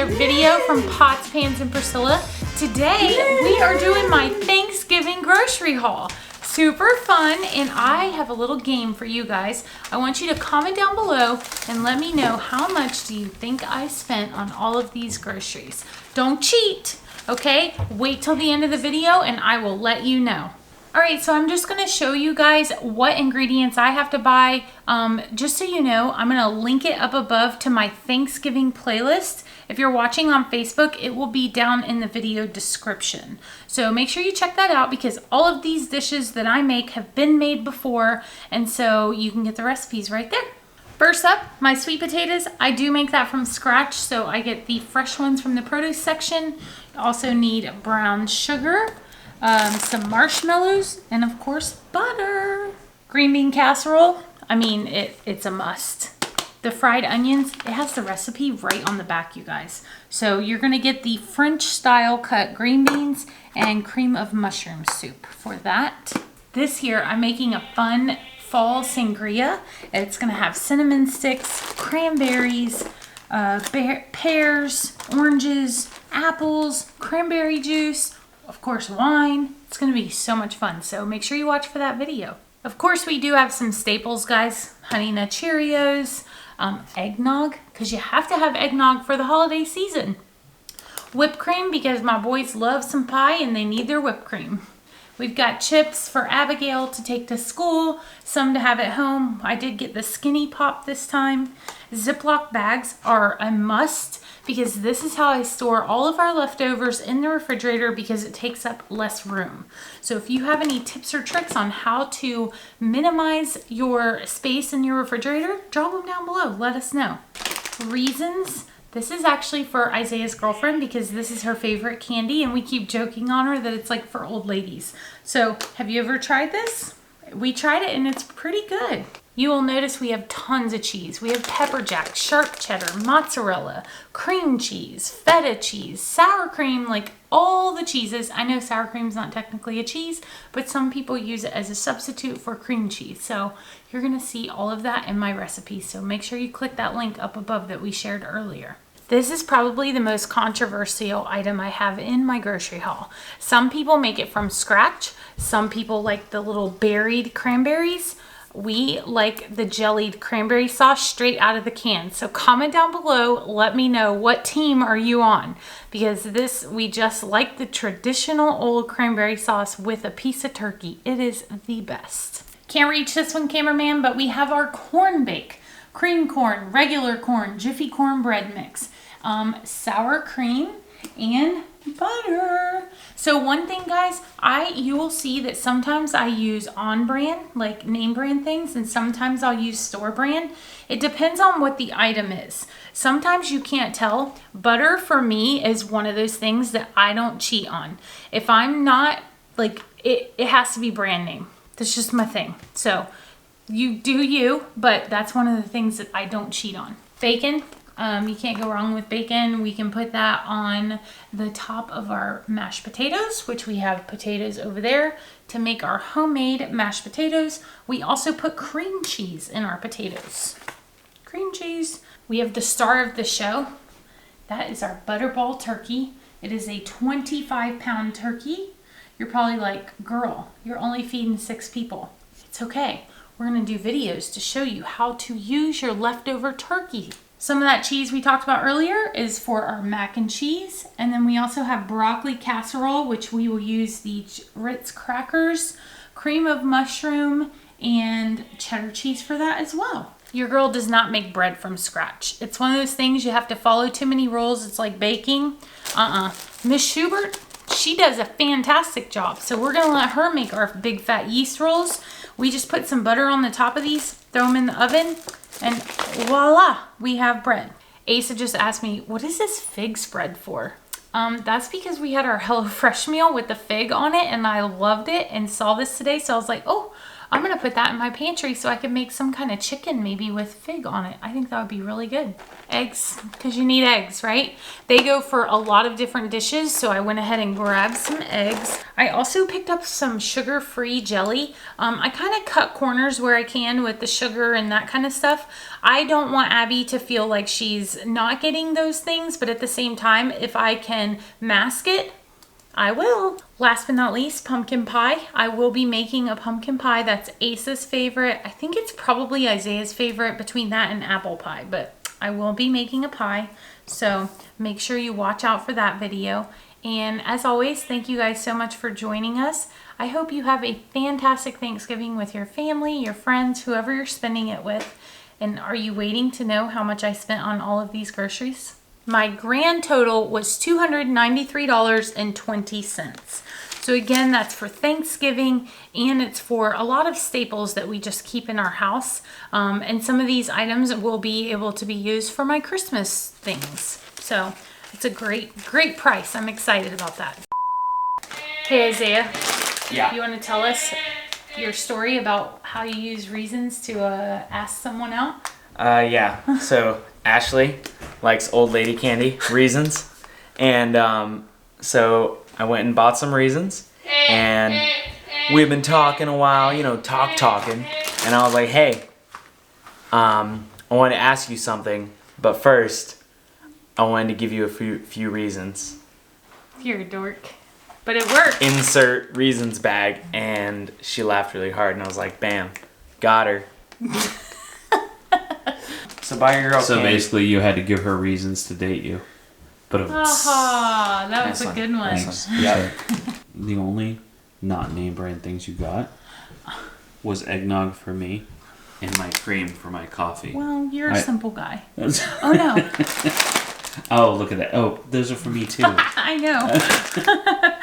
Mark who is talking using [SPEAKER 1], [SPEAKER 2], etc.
[SPEAKER 1] another video from Pots, Pans, and Priscilla. Today we are doing my Thanksgiving grocery haul. Super fun, and I have a little game for you guys. I want you to comment down below and let me know how much do you think I spent on all of these groceries. Don't cheat, okay? Wait till the end of the video and I will let you know. All right, so I'm just gonna show you guys what ingredients I have to buy. Just so you know, I'm gonna link it up above to my Thanksgiving playlist. If you're watching on Facebook, it will be down in the video description. So make sure you check that out because all of these dishes that I make have been made before, and so you can get the recipes right there. First up, my sweet potatoes. I do make that from scratch, so I get the fresh ones from the produce section. You also need brown sugar, some marshmallows, and of course butter. Green bean casserole, I mean it's a must. The fried onions, it has the recipe right on the back, you guys. So you're gonna get the French style cut green beans and cream of mushroom soup for that. This year I'm making a fun fall sangria. It's gonna have cinnamon sticks, cranberries, pears, oranges, apples, cranberry juice, of course wine. It's gonna be so much fun, so make sure you watch for that video. Of course we do have some staples, guys. Honey Nut Cheerios, eggnog, because you have to have eggnog for the holiday season. Whipped cream, because my boys love some pie and they need their whipped cream. We've got chips for Abigail to take to school, some to have at home. I did get the Skinny Pop this time. Ziploc bags are a must because this is how I store all of our leftovers in the refrigerator because it takes up less room. So if you have any tips or tricks on how to minimize your space in your refrigerator, drop them down below. Let us know. Reasons. This is actually for Isaiah's girlfriend because this is her favorite candy and we keep joking on her that it's like for old ladies. So have you ever tried this? We tried it and it's pretty good. You will notice we have tons of cheese. We have pepper jack, sharp cheddar, mozzarella, cream cheese, feta cheese, sour cream, like all the cheeses. I know sour cream is not technically a cheese, but some people use it as a substitute for cream cheese. So you're gonna see all of that in my recipe. So make sure you click that link up above that we shared earlier. This is probably the most controversial item I have in my grocery haul. Some people make it from scratch. Some people like the little berried cranberries. We like the jellied cranberry sauce straight out of the can. So comment down below, let me know what team are you on, because this, we just like the traditional old cranberry sauce with a piece of turkey. It is the best. Can't reach this one, cameraman, but we have our corn bake. Cream corn, regular corn, Jiffy corn bread mix, sour cream, and butter. So one thing, guys, you will see that sometimes I use on brand, like name brand things, and sometimes I'll use store brand. It depends on what the item is. Sometimes you can't tell. Butter for me is one of those things that I don't cheat on. If I'm not, like, it has to be brand name. That's just my thing. So you do you, but that's one of the things that I don't cheat on. Bacon. You can't go wrong with bacon. We can put that on the top of our mashed potatoes, which we have potatoes over there to make our homemade mashed potatoes. We also put cream cheese in our potatoes. Cream cheese. We have the star of the show. That is our butterball turkey. It is a 25-pound turkey. You're probably like, girl, you're only feeding 6 people. It's okay. We're gonna do videos to show you how to use your leftover turkey. Some of that cheese we talked about earlier is for our mac and cheese. And then we also have broccoli casserole, which we will use the Ritz crackers, cream of mushroom, and cheddar cheese for that as well. Your girl does not make bread from scratch. It's one of those things you have to follow too many rules. It's like baking. Miss Schubert, she does a fantastic job. So we're gonna let her make our big fat yeast rolls. We just put some butter on the top of these, throw them in the oven, and voila, we have bread. Asa just asked me, what is this fig spread for? That's because we had our HelloFresh meal with the fig on it and I loved it and saw this today. So I was like, oh, I'm going to put that in my pantry so I can make some kind of chicken maybe with fig on it. I think that would be really good. Eggs, because you need eggs, right? They go for a lot of different dishes, so I went ahead and grabbed some eggs. I also picked up some sugar-free jelly. I kind of cut corners where I can with the sugar and that kind of stuff. I don't want Abby to feel like she's not getting those things, but at the same time, if I can mask it, I will. Last but not least, pumpkin pie. I will be making a pumpkin pie. That's Ace's favorite. I think it's probably Isaiah's favorite between that and apple pie, but I will be making a pie. So make sure you watch out for that video. And as always, thank you guys so much for joining us. I hope you have a fantastic Thanksgiving with your family, your friends, whoever you're spending it with. And are you waiting to know how much I spent on all of these groceries? My grand total was $293.20. So again, that's for Thanksgiving, and it's for a lot of staples that we just keep in our house. And some of these items will be able to be used for my Christmas things. So it's a great price. I'm excited about that. Hey Isaiah,
[SPEAKER 2] Yeah.
[SPEAKER 1] you want to tell us your story about how you use reasons to ask someone out?
[SPEAKER 2] Yeah. So Ashley likes old lady candy, Reasons. And so I went and bought some Reasons. And we've been talking a while, you know, talking. And I was like, hey, I wanted to ask you something. But first, I wanted to give you a few reasons.
[SPEAKER 1] You're a dork. But it worked.
[SPEAKER 2] Insert Reasons bag. And she laughed really hard. And I was like, bam, got her. So buy your girl
[SPEAKER 3] So
[SPEAKER 2] candy.
[SPEAKER 3] basically, you had to give her reasons to date you. But
[SPEAKER 1] Aha, that was
[SPEAKER 2] Nice
[SPEAKER 1] a
[SPEAKER 2] one.
[SPEAKER 1] good one.
[SPEAKER 3] Thanks.
[SPEAKER 2] Yeah.
[SPEAKER 3] The only not name brand things you got was eggnog for me and my cream for my coffee.
[SPEAKER 1] Well, you're a
[SPEAKER 3] I-
[SPEAKER 1] simple guy. Oh no.
[SPEAKER 3] Oh, look at that. Oh, those are for me too.
[SPEAKER 1] I know.